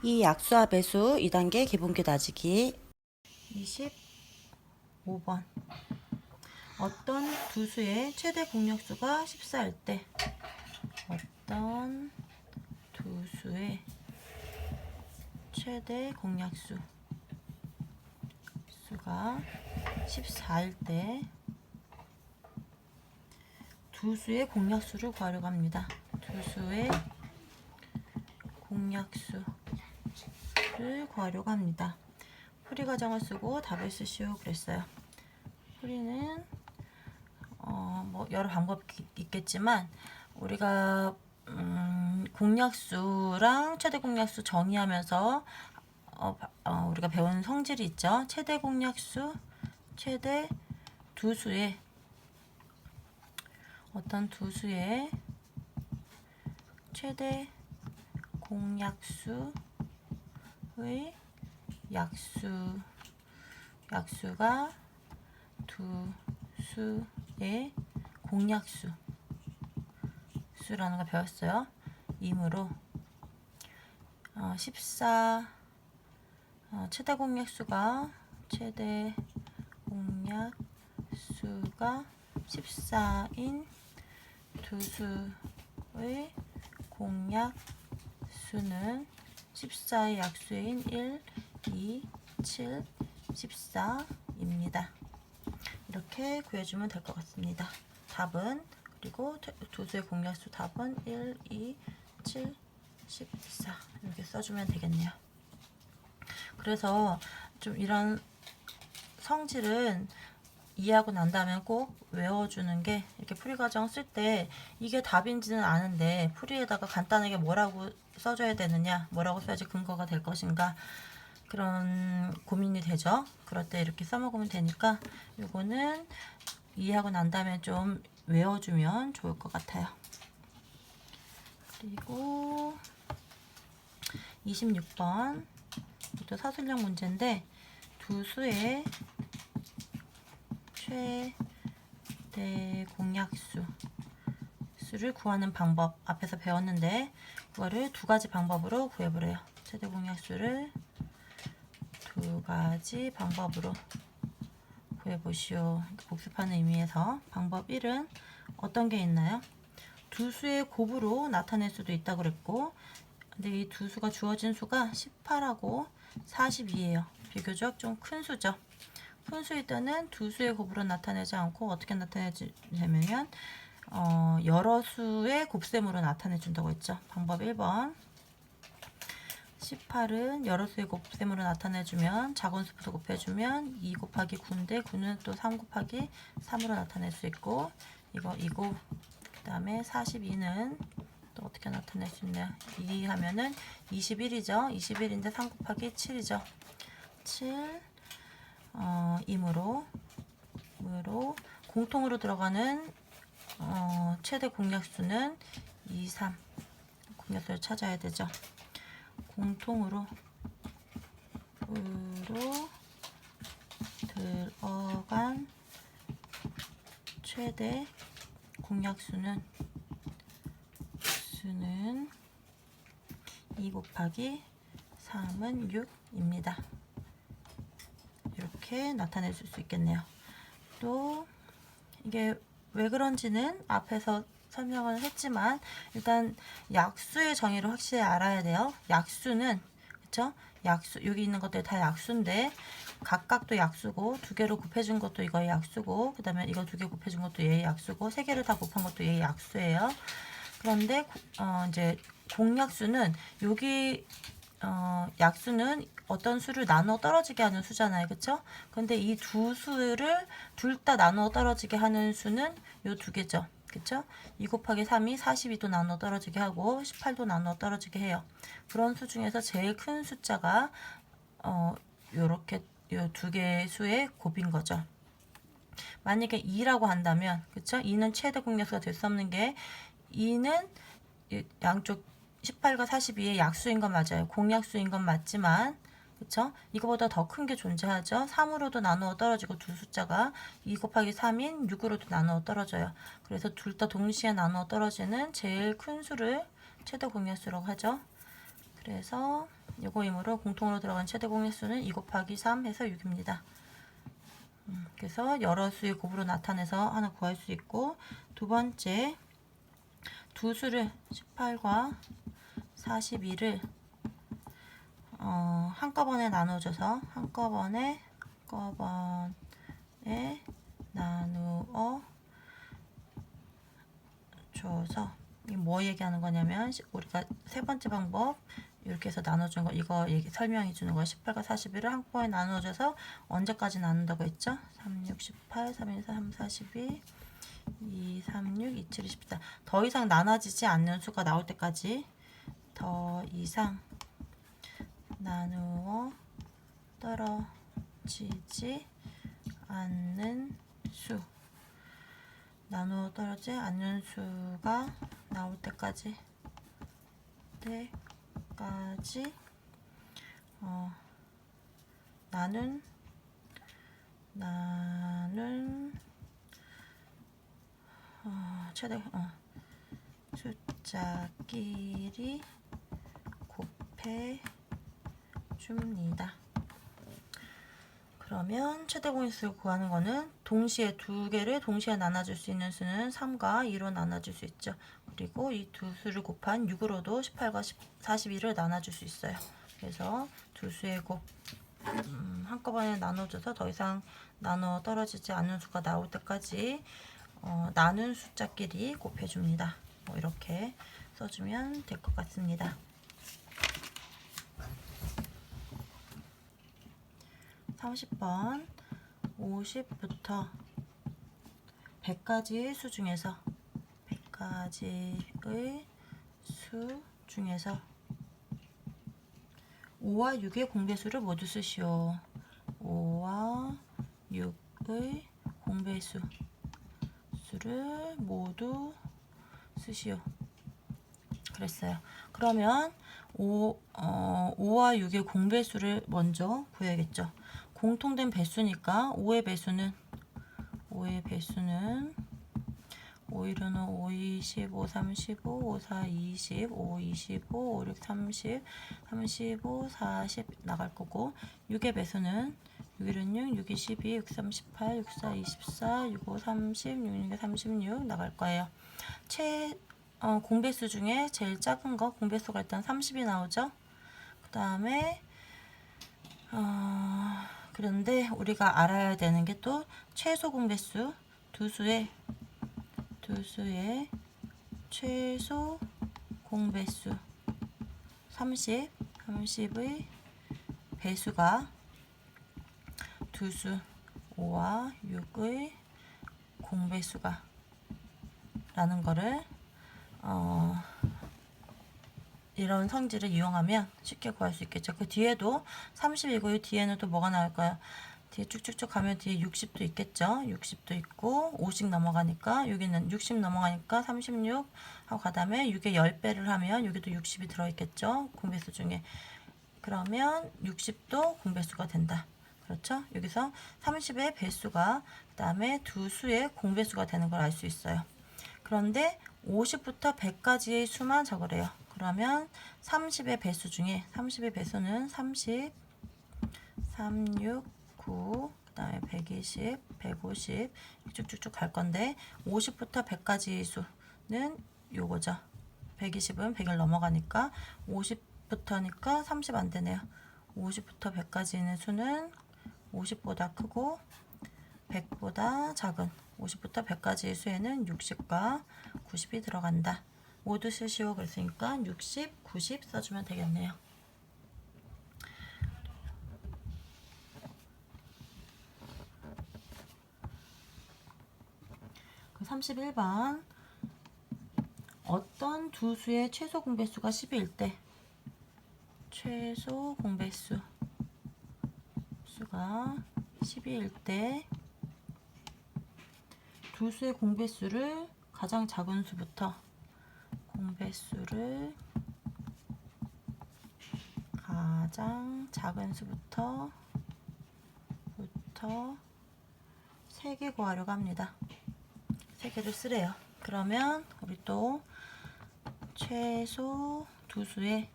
이 약수와 배수 2단계 기본기 다지기 25번. 어떤 두 수의 최대 공약수가 14일 때 어떤 두 수의 최대 공약수 수가 14일 때 두 수의 공약수를 구하려고 합니다. 두 수의 공약수를 구하려고 합니다. 풀이 과정을 쓰고 답을 쓰시오 그랬어요. 풀이는 뭐 여러 방법이 있겠지만 우리가 공약수랑 최대 공약수 정의하면서 우리가 배운 성질이 있죠. 최대 공약수, 최대 두 수의 어떤 두 수의 최대 공약수의 약수가 두 수의 공약수라는 걸 배웠어요. 이므로 14 최대 공약수가 14인 두 수의 공약수는 14의 약수인 1, 2, 7, 14입니다. 이렇게 구해주면 될 것 같습니다. 답은 그리고 두 수의 공약수 답은 1, 2, 7, 14 이렇게 써주면 되겠네요. 그래서 좀 이런 성질은 이해하고 난 다음에 꼭 외워주는 게 이렇게 풀이 과정 쓸 때 이게 답인지는 아는데 풀이에다가 간단하게 뭐라고 써줘야 되느냐, 뭐라고 써야지 근거가 될 것인가 그런 고민이 되죠. 그럴 때 이렇게 써먹으면 되니까 요거는 이해하고 난 다음에 좀 외워주면 좋을 것 같아요. 그리고 26번 또 사술형 문제인데 두 수의 최대 공약수를 구하는 방법 앞에서 배웠는데 그거를 두 가지 방법으로 구해보래요. 최대 공약수를 두 가지 방법으로 구해보시오. 복습하는 의미에서 방법 1은 어떤 게 있나요? 두 수의 곱으로 나타낼 수도 있다고 그랬고 근데 이 두 수가 주어진 수가 18하고 42예요. 비교적 좀 큰 수죠. 큰 수일 때는 두 수의 곱으로 나타내지 않고 어떻게 나타내냐면 여러 수의 곱셈으로 나타내 준다고 했죠. 방법 1번 18은 여러 수의 곱셈으로 나타내주면 작은 수부터 곱해주면 2 곱하기 9인데 9는 또 3 곱하기 3으로 나타낼 수 있고 이거 2고 그 다음에 42는 또 어떻게 나타낼 수 있나요? 2 하면은 21이죠. 21인데 3 곱하기 7이죠. 7 이므로 공통으로 들어가는 최대 공약수는 2, 3 공약수를 찾아야 되죠. 공통으로 들어간 최대 공약수는 2 곱하기 3은 6입니다. 이렇게 나타낼 수 있겠네요. 또 이게 왜 그런지는 앞에서 설명을 했지만 일단 약수의 정의를 확실히 알아야 돼요. 약수는 그쵸? 약수 여기 있는 것들 다 약수인데 각각도 약수고 두 개로 곱해준 것도 이거의 약수고 그 다음에 이거 두 개 곱해준 것도 얘의 약수고 세 개를 다 곱한 것도 얘의 약수예요. 그런데 이제 공약수는 여기 약수는 어떤 수를 나누어 떨어지게 하는 수잖아요. 그쵸? 근데 이 두 수를 둘 다 나누어 떨어지게 하는 수는 요 두 개죠. 그쵸? 2 곱하기 3이 42도 나누어 떨어지게 하고 18도 나누어 떨어지게 해요. 그런 수 중에서 제일 큰 숫자가 요렇게 요 두 개의 수의 곱인 거죠. 만약에 2라고 한다면 그쵸? 2는 최대 공약수가 될 수 없는 게 2는 양쪽 18과 42의 약수인 건 맞아요. 공약수인 건 맞지만 그쵸? 이거보다 더 큰 게 존재하죠. 3으로도 나누어 떨어지고 두 숫자가 2 곱하기 3인 6으로도 나누어 떨어져요. 그래서 둘 다 동시에 나누어 떨어지는 제일 큰 수를 최대 공약수라고 하죠. 그래서 이거이므로 공통으로 들어간 최대 공약수는 2 곱하기 3 해서 6입니다. 그래서 여러 수의 곱으로 나타내서 하나 구할 수 있고, 두 번째 두 수를 18과 42를 한꺼번에 나눠줘서 한꺼번에 나누어 줘서, 이게 뭐 얘기하는 거냐면 우리가 세 번째 방법 이렇게 해서 나눠준 거, 이거 설명해 주는 거예요. 18과 41을 한꺼번에 나눠줘서 언제까지 나눈다고 했죠? 3, 6, 18, 3, 1, 3, 42, 2, 3, 6, 2, 7, 24. 더 이상 나눠지지 않는 수가 나올 때까지, 더 이상 나누어 떨어지지 않는 수, 나누어 떨어지지 않는 수가 나올 때까지 나눈 최대 숫자끼리 곱해 줍니다. 그러면 최대 공약수를 구하는 거는 동시에 두 개를 동시에 나눠줄 수 있는 수는 3과 2로 나눠줄 수 있죠. 그리고 이 두 수를 곱한 6으로도 18과 42를 나눠줄 수 있어요. 그래서 두 수의 곱 한꺼번에 나눠줘서 더 이상 나눠 떨어지지 않는 수가 나올 때까지 나눈 숫자끼리 곱해줍니다. 뭐 이렇게 써주면 될 것 같습니다. 30번 50부터 100까지의 수 중에서 5와 6의 공배수를 모두 쓰시오. 5와 6의 공배수를 모두 쓰시오. 그랬어요. 그러면 5와 6의 공배수를 먼저 구해야겠죠. 공통된 배수니까 5의 배수는 5 1은 5, 20, 5, 3, 15, 5, 4, 20, 5, 25, 5, 6, 30, 35, 40 나갈 거고, 6의 배수는 6, 1은 6, 6, 2, 12, 6, 3, 18, 6, 4, 24, 6, 5, 30, 6, 6, 36 나갈 거예요. 공배수 중에 제일 작은 거 공배수가 일단 30이 나오죠. 그 다음에 그런데 우리가 알아야 되는 게 또 최소 공배수, 두 수의 최소 공배수 30의 배수가 두 수 5와 6의 공배수가 라는 거를 이런 성질을 이용하면 쉽게 구할 수 있겠죠. 그 뒤에도 30이고 이 뒤에는 또 뭐가 나올까요? 뒤에 쭉쭉쭉 가면 뒤에 60도 있겠죠. 60도 있고 50 넘어가니까 여기는 60 넘어가니까 36 하고 그다음에 6의 10배를 하면 여기도 60이 들어있겠죠. 공배수 중에. 그러면 60도 공배수가 된다. 그렇죠? 여기서 30의 배수가 그다음에 두 수의 공배수가 되는 걸 알 수 있어요. 그런데 50부터 100까지의 수만 적으래요. 그러면 30의 배수 중에 30의 배수는 30, 36, 9, 그 다음에 120, 150 쭉쭉쭉 갈 건데 50부터 100까지의 수는 요거죠. 120은 100을 넘어가니까 50부터니까 30 안 되네요. 50부터 100까지 있는 수는 50보다 크고 100보다 작은 50부터 100까지의 수에는 60과 90이 들어간다. 모두 쓰시오. 그랬으니까 60, 90 써주면 되겠네요. 그 31번 어떤 두 수의 최소 공배수가 10일 때 최소 공배수 수가 10일 때 두 수의 공배수를 가장 작은 수부터 가장 작은 수부터 3개 구하려고 합니다. 3개를 쓰래요. 그러면 우리 또 최소 두 수의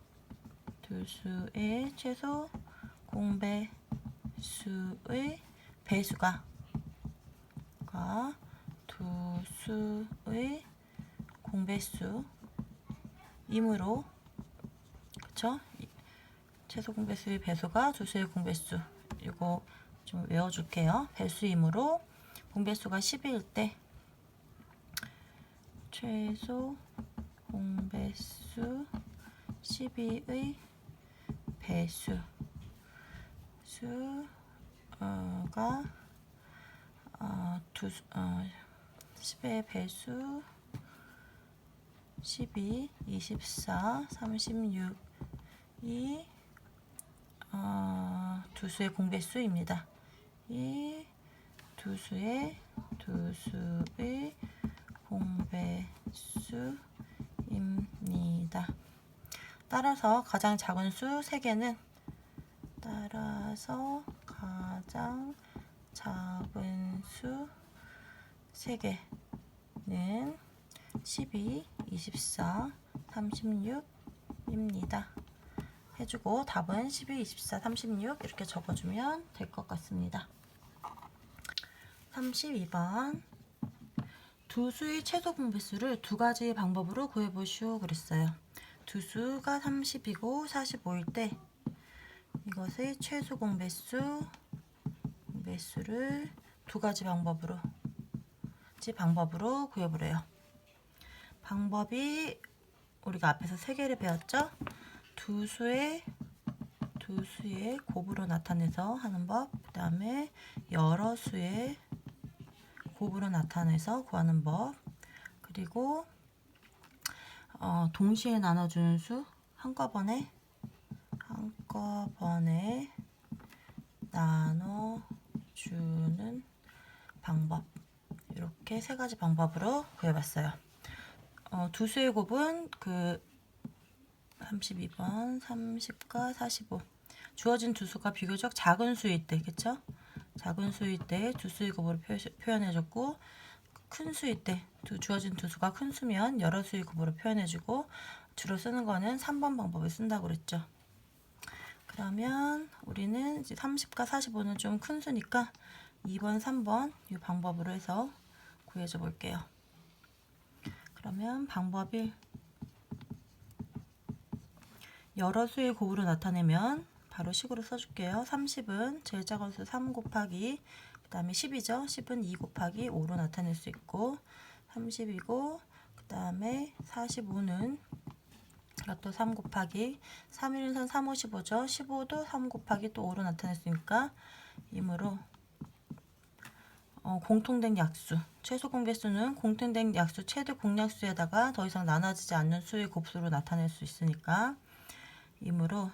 두 수의 최소 공배수의 배수가 두 수의 공배수이므로, 그쵸? 최소 공배수의 배수가 두 수의 공배수. 이거 좀 외워줄게요. 배수이므로 공배수가 12일 때 최소 공배수 12의 배수가 10의 배수 12, 24, 36이 두 수의 공배수입니다. 이 두 수의 공배수입니다. 따라서 가장 작은 수 3개는 가장 작은 수 3개는 12, 24, 36입니다. 해주고 답은 12, 24, 36 이렇게 적어주면 될 것 같습니다. 32번 두 수의 최소 공배수를 두 가지 방법으로 구해보시오 그랬어요. 두 수가 30이고 45일 때 이것의 최소 공배수를 두 가지 방법으로 구해보래요. 방법이 우리가 앞에서 3개를 배웠죠? 두 수의 곱으로 나타내서 하는 법, 그 다음에 여러 수의 곱으로 나타내서 구하는 법, 그리고 동시에 나눠주는 수, 한꺼번에 나눠주는 방법, 이렇게 3가지 방법으로 구해봤어요. 두 수의 곱은 32번 30과 45 주어진 두 수가 비교적 작은 수일 때, 그쵸? 작은 수일 때 두 수의 곱으로 표현해줬고, 큰 수일 때 주어진 두 수가 큰 수면 여러 수의 곱으로 표현해주고, 주로 쓰는 거는 3번 방법을 쓴다고 그랬죠. 그러면 우리는 이제 30과 45는 좀 큰 수니까 2번, 3번 이 방법으로 해서 구해줘 볼게요. 그러면 방법 1, 여러 수의 곱으로 나타내면 바로 식으로 써줄게요. 30은 제일 작은 수 3 곱하기, 그 다음에 10이죠. 10은 2 곱하기 5로 나타낼 수 있고, 30이고, 그 다음에 45는 이것도 3 곱하기, 3, 1, 3, 3, 5, 15죠. 15도 3 곱하기 또 5로 나타낼 수 있으니까, 이므로 공통된 약수, 최소 공배수는 공통된 약수 최대 공약수에다가 더 이상 나눠지지 않는 수의 곱수로 나타낼 수 있으니까, 이므로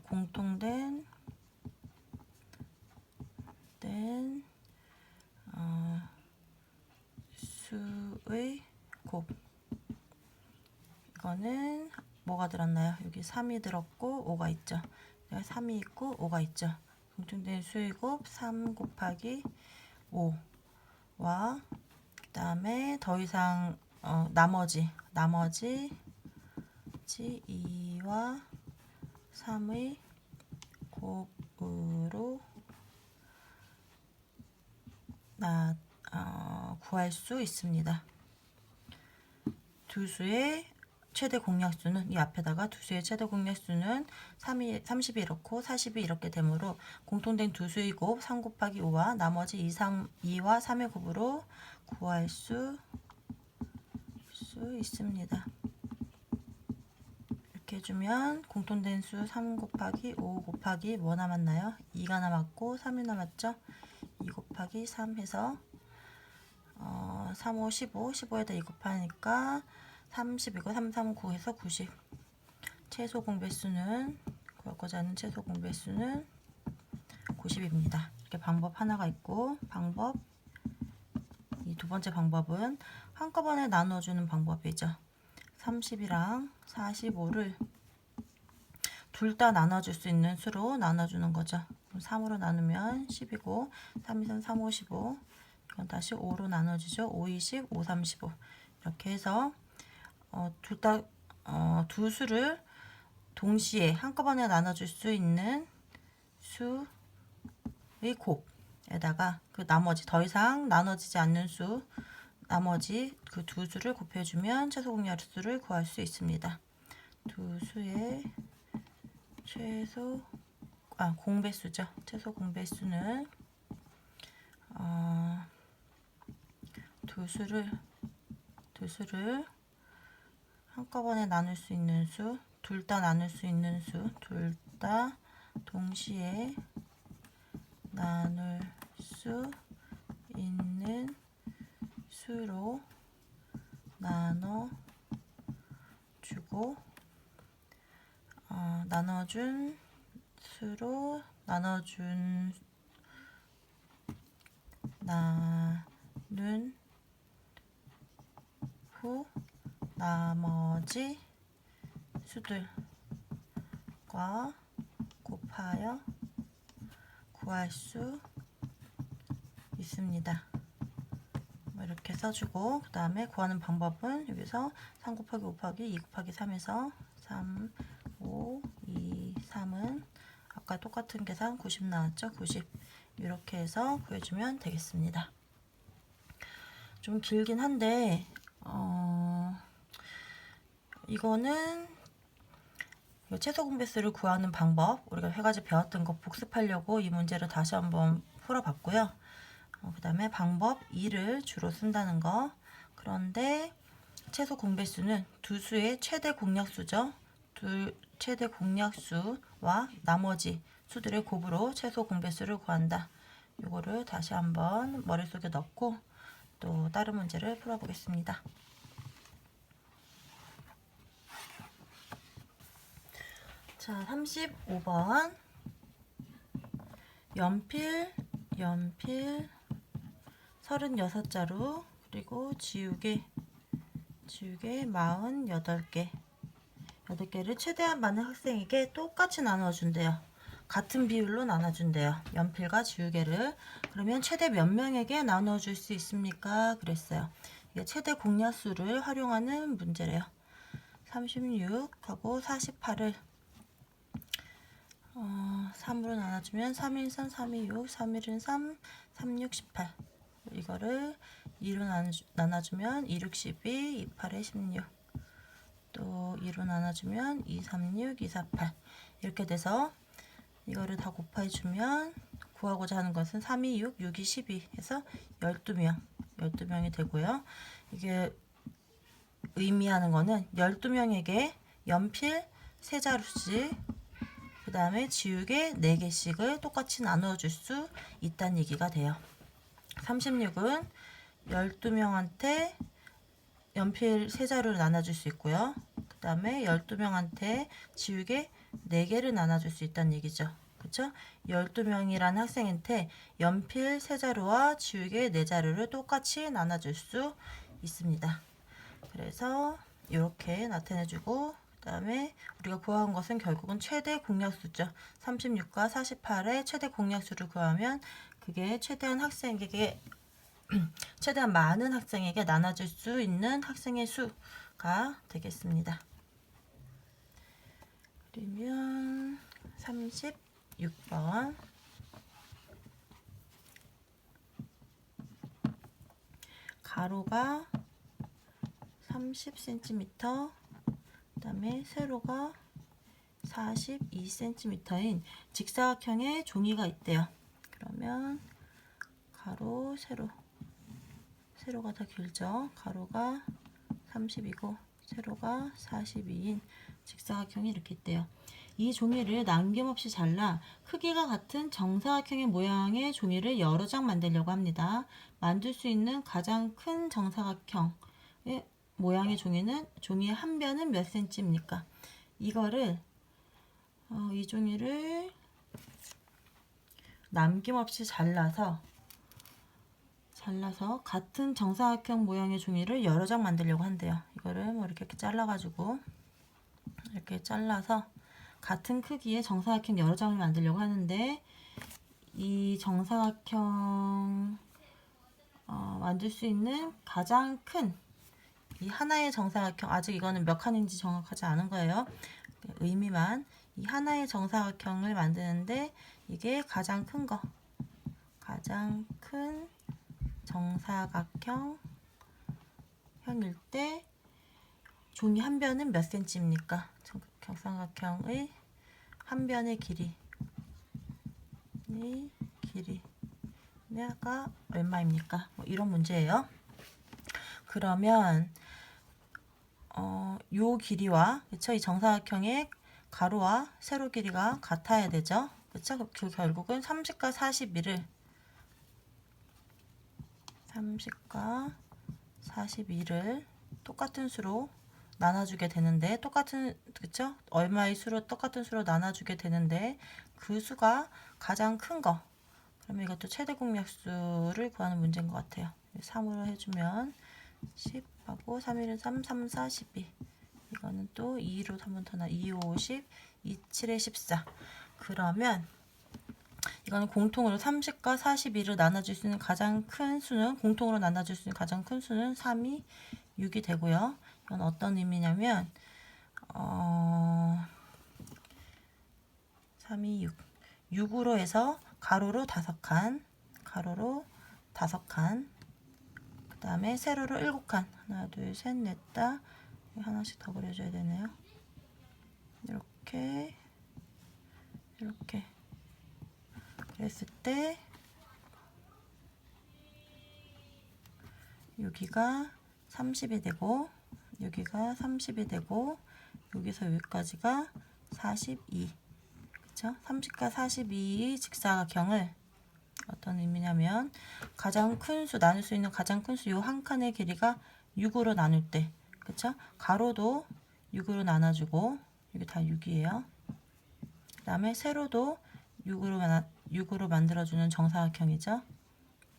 공통된 수의 곱, 이거는 뭐가 들었나요? 여기 3이 들었고 5가 있죠. 3이 있고 5가 있죠. 공통된 수의 곱 3 곱하기 5와 그 다음에 더 이상 나머지 2와 3의 곱으로 구할 수 있습니다. 두 수의 최대 공약수는 이 앞에다가 두 수의 최대 공약수는 30이 이렇고 40이 이렇게 되므로 공통된 두 수의 곱 3 곱하기 5와 나머지 2와 3의 곱으로 구할 수 있습니다. 이렇게 해주면 공통된 수 3 곱하기 5 곱하기 뭐 남았나요? 2가 남았고 3이 남았죠? 2 곱하기 3 해서 3, 5, 15, 15에다 2 곱하니까 30이고 3, 3, 9 해서 90. 최소 공배수는 구하고자 하는 최소 공배수는 90입니다. 이렇게 방법 하나가 있고, 이 두 번째 방법은 한꺼번에 나눠주는 방법이죠. 30이랑 45를 둘 다 나눠줄 수 있는 수로 나눠주는 거죠. 3으로 나누면 10이고 3, 2, 3, 3, 5, 15 이건 다시 5로 나눠지죠. 5, 20, 5, 3, 15 이렇게 해서 두 수를 동시에 한꺼번에 나눠줄 수 있는 수의 곱에다가 그 나머지 더 이상 나눠지지 않는 수 나머지 그 두 수를 곱해주면 최소 공약수를 구할 수 있습니다. 두 수의 공배수죠. 최소 공배수는 두 수를 한꺼번에 나눌 수 있는 수, 둘 다 나눌 수 있는 수, 둘 다 동시에 나눌 수 있는 수로 나눠주고 나눠준 수로 나눈 후 나머지 수들과 곱하여 구할 수 있습니다. 이렇게 써주고 그 다음에 구하는 방법은 여기서 3 곱하기 5 곱하기 2 곱하기 3에서 3, 5, 2, 3은 아까 똑같은 계산 90 나왔죠? 90 이렇게 해서 구해주면 되겠습니다. 좀 길긴 한데 이거는 최소 공배수를 구하는 방법 우리가 세 가지 배웠던 거 복습하려고 이 문제를 다시 한번 풀어봤고요. 그 다음에 방법 2를 주로 쓴다는 거. 그런데 최소 공배수는 두 수의 최대 공약수죠. 최대 공약수와 나머지 수들의 곱으로 최소 공배수를 구한다. 이거를 다시 한번 머릿속에 넣고 또 다른 문제를 풀어보겠습니다. 자, 35번 연필 36자루 그리고 지우개 48개 8개를 최대한 많은 학생에게 똑같이 나눠준대요. 같은 비율로 나눠준대요. 연필과 지우개를. 그러면 최대 몇 명에게 나눠줄 수 있습니까? 그랬어요. 이게 최대 공약수를 활용하는 문제래요. 36하고 48을 3으로 나눠주면 3, 1, 3, 3, 2, 6, 3, 1, 3, 3, 6, 18 이거를 2로 나눠주면 2, 6, 12, 2, 8에 16 또 2로 나눠주면 2, 3, 6, 2, 4, 8 이렇게 돼서 이거를 다 곱해주면 구하고자 하는 것은 3, 2, 6, 6, 2, 12 해서 12명이 되고요. 이게 의미하는 거는 12명에게 연필 3자루씩 그 다음에 지우개 4개씩을 똑같이 나누어줄 수 있다는 얘기가 돼요. 36은 12명한테 연필 3자루를 나눠줄 수 있고요. 그 다음에 12명한테 지우개 4개를 나눠줄 수 있다는 얘기죠. 그쵸? 12명이라는 학생한테 연필 3자루와 지우개 4자루를 똑같이 나눠줄 수 있습니다. 그래서 이렇게 나타내주고 그 다음에 우리가 구한 것은 결국은 최대 공약수죠. 36과 48의 최대 공약수를 구하면 그게 최대한 많은 학생에게 나눠줄 수 있는 학생의 수가 되겠습니다. 그러면 36번 가로가 30cm 그 다음에 세로가 42cm인 직사각형의 종이가 있대요. 그러면 가로, 세로가 더 길죠. 가로가 30이고 세로가 42인 직사각형이 이렇게 있대요. 이 종이를 남김없이 잘라 크기가 같은 정사각형의 모양의 종이를 여러 장 만들려고 합니다. 만들 수 있는 가장 큰 정사각형의 모양의 종이는 종이의 한 변은 몇 cm입니까? 이거를 이 종이를 남김없이 잘라서 같은 정사각형 모양의 종이를 여러 장 만들려고 한대요. 이거를 뭐 이렇게 잘라가지고 이렇게 잘라서 같은 크기의 정사각형 여러 장을 만들려고 하는데 이 정사각형 만들 수 있는 가장 큰 이 하나의 정사각형 아직 이거는 몇 칸인지 정확하지 않은 거예요. 의미만 이 하나의 정사각형을 만드는데 이게 가장 큰 거, 가장 큰 정사각형일 때 종이 한 변은 몇 cm입니까? 정사각형의 한 변의 길이가 얼마입니까? 뭐 이런 문제예요. 그러면 요 길이와 그쵸? 이 정사각형의 가로와 세로 길이가 같아야 되죠. 그쵸? 그 결국은 30과 42를 30과 42를 똑같은 수로 나눠주게 되는데 그쵸? 얼마의 수로 똑같은 수로 나눠주게 되는데 그 수가 가장 큰 거. 그러면 이것도 최대 공약수를 구하는 문제인 것 같아요. 3으로 해주면 10하고 3, 1은 3, 3, 4, 12. 이거는 또 2로 한번 더 2, 5, 10, 2, 7에 14. 그러면 이거는 공통으로 30과 42를 나눠줄 수 있는 가장 큰 수는 공통으로 나눠줄 수 있는 가장 큰 수는 3이 6이 되고요. 이건 어떤 의미냐면 3이 6. 6으로 해서 가로로 5칸, 그 다음에 세로로 7칸. 하나, 둘, 셋, 넷, 다. 하나씩 더 그려줘야 되네요. 이렇게 그랬을 때 여기가 30이 되고 여기가 30이 되고 여기서 여기까지가 42. 그쵸? 30과 42의 직사각형을 어떤 의미냐면 가장 큰 수, 나눌 수 있는 가장 큰 수 요 한 칸의 길이가 6으로 나눌 때, 그쵸? 가로도 6으로 나눠주고 여기 다 6이에요. 그 다음에 세로도 6으로 만들어주는 정사각형이죠.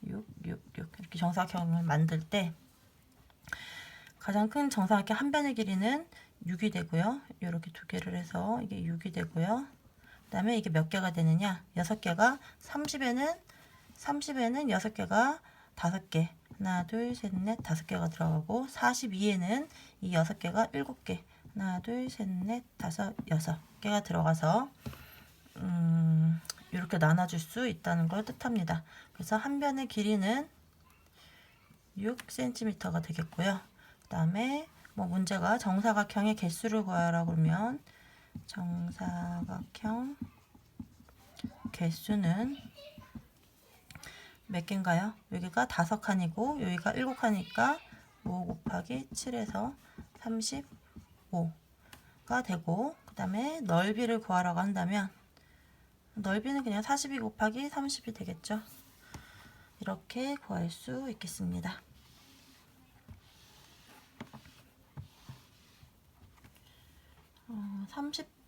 6 이렇게 정사각형을 만들 때 가장 큰 정사각형 한 변의 길이는 6이 되고요. 이렇게 두 개를 해서 이게 6이 되고요. 그 다음에 이게 몇 개가 되느냐? 6개가 30에는 6개가 5개. 하나, 둘, 셋, 넷, 5개가 들어가고 42에는 이 6개가 7개. 하나, 둘, 셋, 넷, 5, 6개가 들어가서 이렇게 나눠줄 수 있다는 걸 뜻합니다. 그래서 한 변의 길이는 6cm가 되겠고요. 그 다음에 뭐 문제가 정사각형의 개수를 구하라 그러면 정사각형 개수는 몇 개인가요? 여기가 5칸이고 여기가 7칸이니까 5 곱하기 7에서 35가 되고 그 다음에 넓이를 구하라고 한다면 넓이는 그냥 42 곱하기 30이 되겠죠. 이렇게 구할 수 있겠습니다.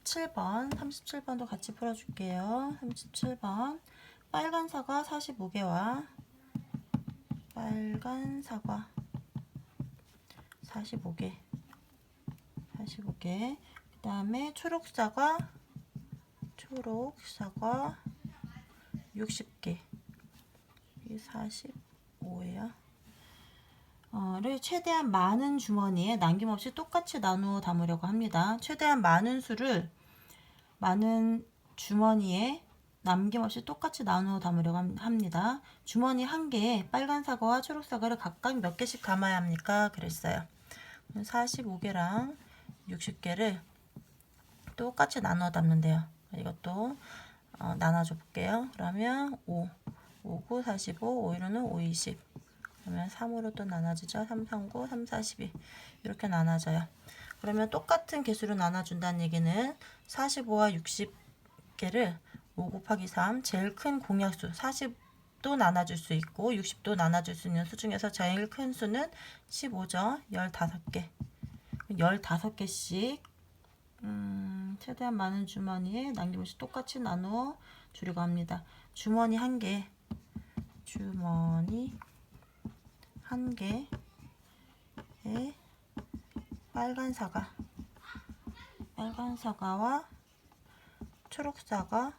37번도 같이 풀어줄게요. 37번 빨간 사과 45개와 빨간 사과 45개 그 다음에 초록 사과 60개 이게 45예요. 를 최대한 많은 주머니에 남김없이 똑같이 나누어 담으려고 합니다. 최대한 많은 수를 많은 주머니에 남김없이 똑같이 나누어 담으려고 합니다. 주머니 한 개에 빨간 사과와 초록 사과를 각각 몇 개씩 담아야 합니까? 그랬어요. 45개랑 60개를 똑같이 나누어 담는데요. 이것도 나눠줘 볼게요. 그러면 5, 9, 45, 5, 1은 5, 20. 그러면 3으로 또 나눠지죠. 3, 3, 9, 3, 42 이렇게 나눠져요. 그러면 똑같은 개수로 나눠준다는 얘기는 45와 60개를 5 곱하기 3 제일 큰 공약수 40도 나눠줄 수 있고 60도 나눠줄 수 있는 수 중에서 제일 큰 수는 15죠. 15개 15개씩 최대한 많은 주머니에 남김없이 똑같이 나누어 주려고 합니다. 주머니 한 개에 빨간 사과와 초록 사과를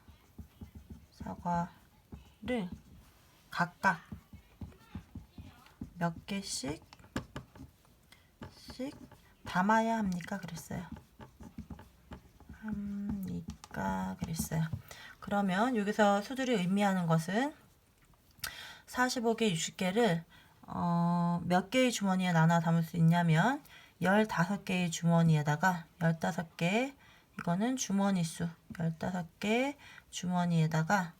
각각 몇 개씩 담아야 합니까? 그랬어요. 합니까? 그랬어요. 그러면 여기서 수들이 의미하는 것은 45개, 60개를 몇 개의 주머니에 나눠 담을 수 있냐면 15개의 주머니에다가 15개, 이거는 주머니 수 15개 주머니에다가,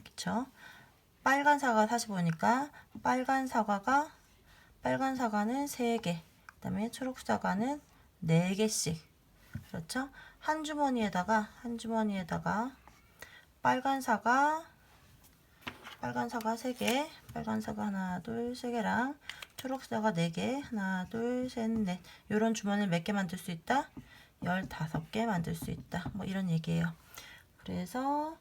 그쵸? 빨간 사과 45니까 빨간 사과는 3개, 그 다음에 초록 사과는 4개씩, 그렇죠? 한 주머니에다가 빨간 사과 3개, 빨간 사과 하나, 둘, 3개랑 초록 사과 4개, 하나, 둘, 셋, 넷. 요런 주머니를 몇 개 만들 수 있다? 15개 만들 수 있다. 뭐 이런 얘기예요. 그래서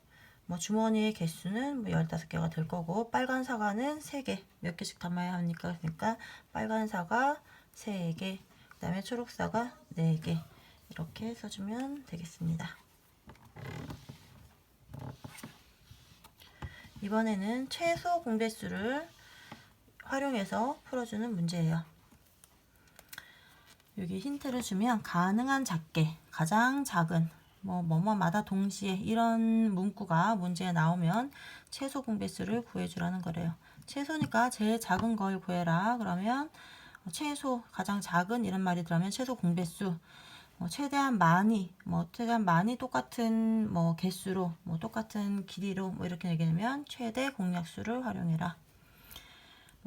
뭐 주머니의 개수는 뭐 15개가 될 거고, 빨간 사과는 3개. 몇 개씩 담아야 합니까? 그러니까 빨간 사과 3개, 그 다음에 초록 사과 4개. 이렇게 써주면 되겠습니다. 이번에는 최소 공배수를 활용해서 풀어주는 문제예요. 여기 힌트를 주면 가능한 작게, 가장 작은, 뭐뭐마다 동시에, 이런 문구가 문제에 나오면 최소 공배수를 구해주라는 거래요. 최소니까 제일 작은 걸 구해라. 그러면 최소, 가장 작은 이런 말이 들어가면 최소 공배수, 최대한 많이, 똑같은 개수로, 똑같은 길이로 이렇게 얘기하면 최대 공약수를 활용해라.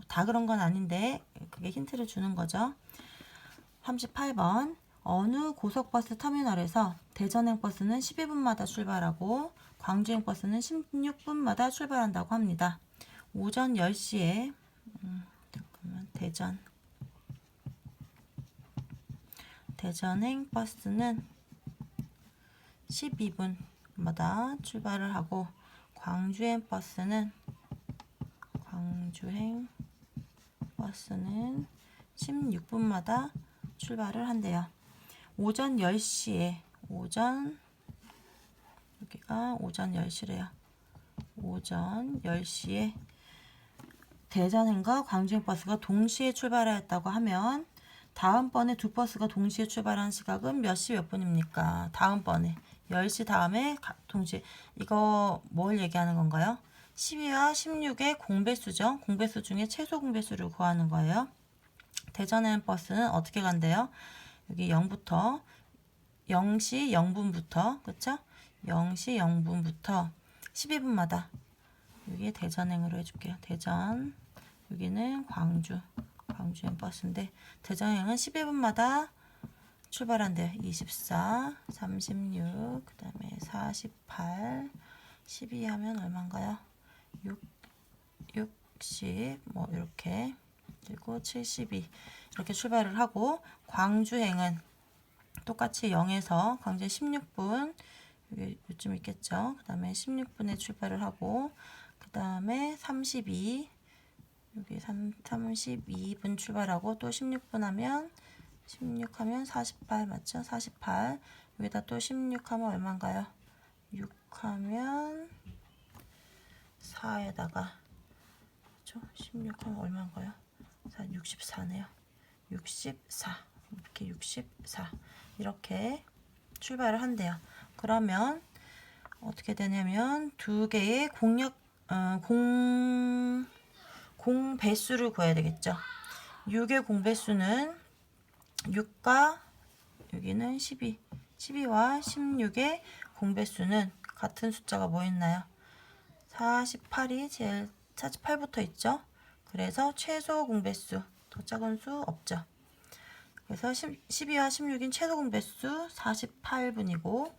다 그런 건 아닌데 그게 힌트를 주는 거죠. 38번, 어느 고속버스 터미널에서 대전행 버스는 12분마다 출발하고 광주행 버스는 16분마다 출발한다고 합니다. 오전 10시에 대전행 버스는 12분마다 출발을 하고 광주행 버스는 16분마다 출발을 한대요. 오전 10시에, 여기가 오전 10시래요. 오전 10시에 대전행과 광주행 버스가 동시에 출발하였다고 하면 다음번에 두 버스가 동시에 출발하는 시각은 몇 시 몇 분입니까? 다음번에 10시 다음에 동시에, 이거 뭘 얘기하는 건가요? 12와 16의 공배수죠. 공배수 중에 최소 공배수를 구하는 거예요. 대전행 버스는 어떻게 간대요? 여기 0시 0분부터, 그쵸? 0시 0분부터 12분마다, 여기 대전행으로 해줄게요. 대전, 여기는 광주행 버스인데 대전행은 12분마다 출발한대요. 24, 36, 그 다음에 48, 12 하면 얼마인가요? 60, 이렇게, 그리고 72 이렇게 출발을 하고, 광주행은 똑같이 0에서 광주에 16분, 여기 요쯤 있겠죠. 그 다음에 16분에 출발을 하고, 그 다음에 32, 여기 32분 출발하고, 또 16분 하면 16 하면 48 맞죠? 48. 여기다 또 16 하면 얼마인가요? 6 하면 4에다가, 그렇죠? 16 하면 얼마인가요? 64네요. 64. 이렇게 64. 이렇게 출발을 한대요. 그러면 어떻게 되냐면 두 개의 공배수를 구해야 되겠죠. 6의 공배수는 6과 여기는 12와 16의 공배수는 같은 숫자가 뭐 있나요? 48부터 있죠. 그래서 최소 공배수, 더 작은 수 없죠. 그래서 12와 16인 최소 공배수 48분이고,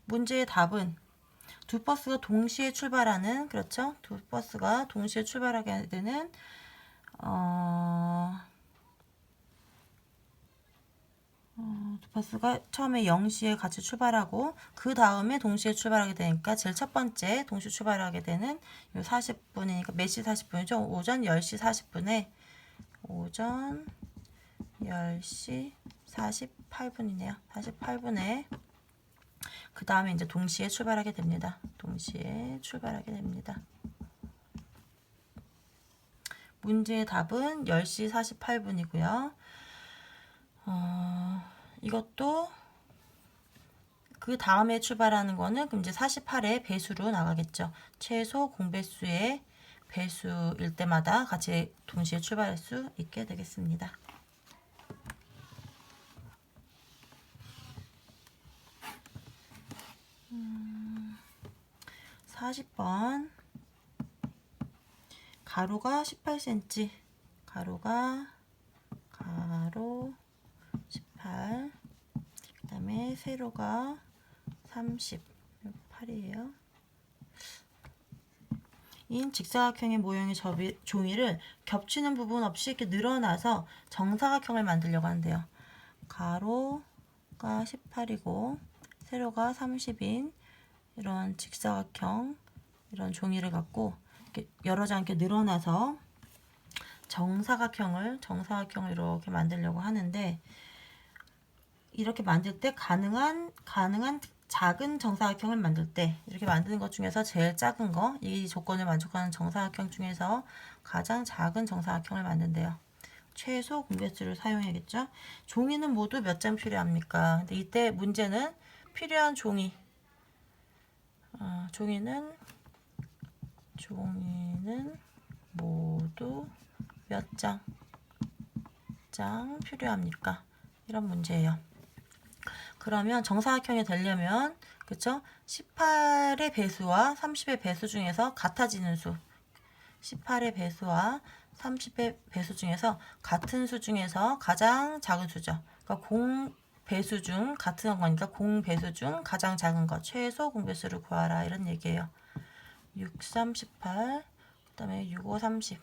문제의 답은 두 버스가 동시에 출발하는, 그렇죠? 두 버스가 동시에 출발하게 되는 두 버스가 처음에 0시에 같이 출발하고 그 다음에 동시에 출발하게 되니까 제일 첫 번째 동시에 출발하게 되는 요 40분이니까 몇 시 40분이죠? 오전 10시 40분에 오전 10시 48분이네요. 48분에 그 다음에 이제 동시에 출발하게 됩니다. 문제의 답은 10시 48분이고요. 이것도 그 다음에 출발하는 거는 그럼 이제 48의 배수로 나가겠죠. 최소 공배수의 배수일 때마다 같이 동시에 출발할 수 있게 되겠습니다. 40번 가로가 18cm, 가로 18, 그 다음에 세로가 30, 8이에요. 인 직사각형의 모형의 종이를 겹치는 부분 없이 이렇게 늘어나서 정사각형을 만들려고 하는데요. 가로가 18이고 세로가 30인 이런 직사각형, 이런 종이를 갖고 이렇게 여러 장 이렇게 늘어나서 정사각형을 이렇게 만들려고 하는데, 이렇게 만들 때 가능한 작은 정사각형을 만들 때 이렇게 만드는 것 중에서 제일 작은 거, 이 조건을 만족하는 정사각형 중에서 가장 작은 정사각형을 만든대요. 최소 공배수를 사용해야겠죠. 종이는 모두 몇 장 필요합니까? 근데 이때 문제는 필요한 종이는 모두 몇 장 필요합니까? 이런 문제예요. 그러면 정사각형이 되려면, 그쵸? 18의 배수와 30의 배수 중에서 같아지는 수, 18의 배수와 30의 배수 중에서 같은 수 중에서 가장 작은 수죠. 그러니까 공배수 중 같은 거니까 공배수 중 가장 작은 거, 최소 공배수를 구하라, 이런 얘기예요. 6, 3, 18, 그 다음에 6, 5, 30.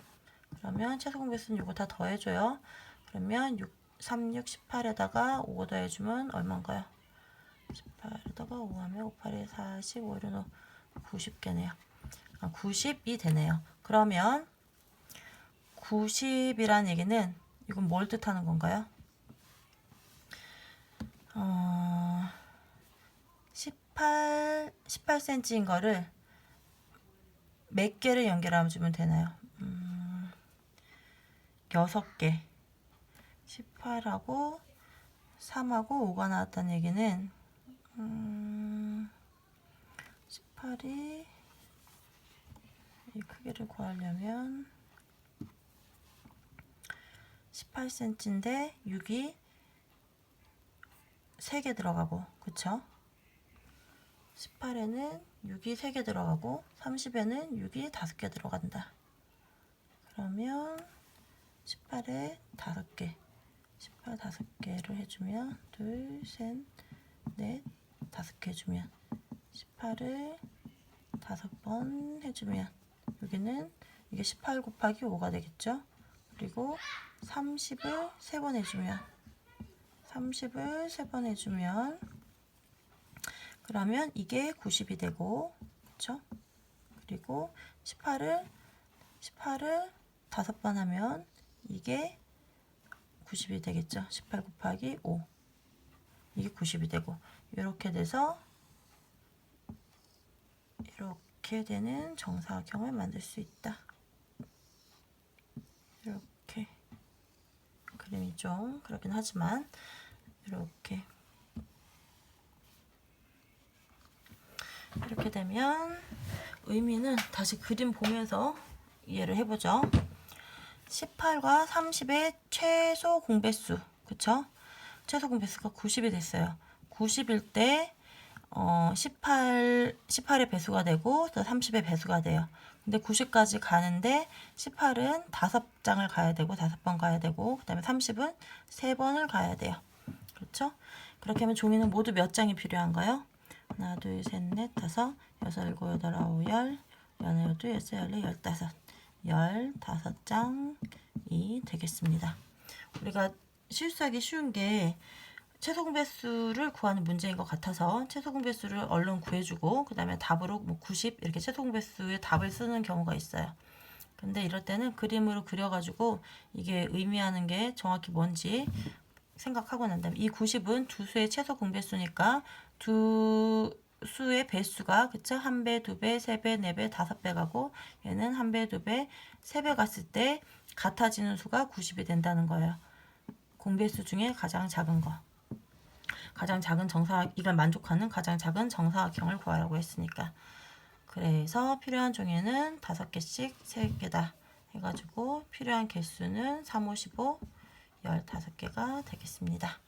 그러면 최소 공배수는 이거 다 더해줘요. 그러면 6, 3, 6, 18에다가 5 더해주면 얼마인가요? 18에다가 5 하면 5, 8에 40, 5, 1은 90개네요. 90이 되네요. 그러면 90이란 얘기는 이건 뭘 뜻하는 건가요? 18cm인 거를 몇 개를 연결하면 주면 되나요? 6개. 18하고 3하고 5가 나왔다는 얘기는 18이 이 크기를 구하려면 18cm인데 6이 3개 들어가고, 그쵸? 18에는 6이 3개 들어가고 30에는 6이 5개 들어간다. 그러면 18에 5개, 18 5개를 해주면 둘, 셋, 넷, 5개 해주면 18을 5번 해주면 여기는 이게 18 곱하기 5가 되겠죠. 그리고 30을 3번 해주면 30을 3번 해주면 그러면 이게 90이 되고, 그쵸? 그리고 18을 5번 하면 이게 90이 되겠죠. 18 곱하기 5 이게 90이 되고, 이렇게 돼서 이렇게 되는 정사각형을 만들 수 있다. 이렇게 그림이 좀 그렇긴 하지만 이렇게 되면 의미는 다시 그림 보면서 이해를 해보죠. 18과 30의 최소 공배수, 그쵸? 최소 공배수가 90이 됐어요. 90일 때 18의 배수가 되고 또 30의 배수가 돼요. 근데 90까지 가는데 18은 5장을 가야 되고 5번 가야 되고, 그 다음에 30은 3번을 가야 돼요. 그렇죠? 그렇게 하면 종이는 모두 몇 장이 필요한가요? 하나, 둘, 셋, 넷, 다섯, 여섯, 일곱, 여덟, 아홉, 열, 열하나, 열둘, 열셋, 열넷, 15장이 되겠습니다. 우리가 실수하기 쉬운 게 최소 공배수를 구하는 문제인 것 같아서 최소 공배수를 얼른 구해주고 그 다음에 답으로 뭐 90 이렇게 최소 공배수의 답을 쓰는 경우가 있어요. 근데 이럴 때는 그림으로 그려가지고 이게 의미하는 게 정확히 뭔지 생각하고 난 다음에, 이 90은 두 수의 최소 공배수니까 두 수의 배수가, 그쵸? 1배, 2배, 3배, 4배, 5배 가고, 얘는 1배, 2배, 3배 갔을 때 같아지는 수가 90이 된다는 거예요. 공배수 중에 가장 작은 거. 가장 작은 이걸 만족하는 가장 작은 정사각형을 구하라고 했으니까. 그래서 필요한 종이는 5개씩 3개다 해가지고 필요한 개수는 3, 5, 15, 15개가 되겠습니다.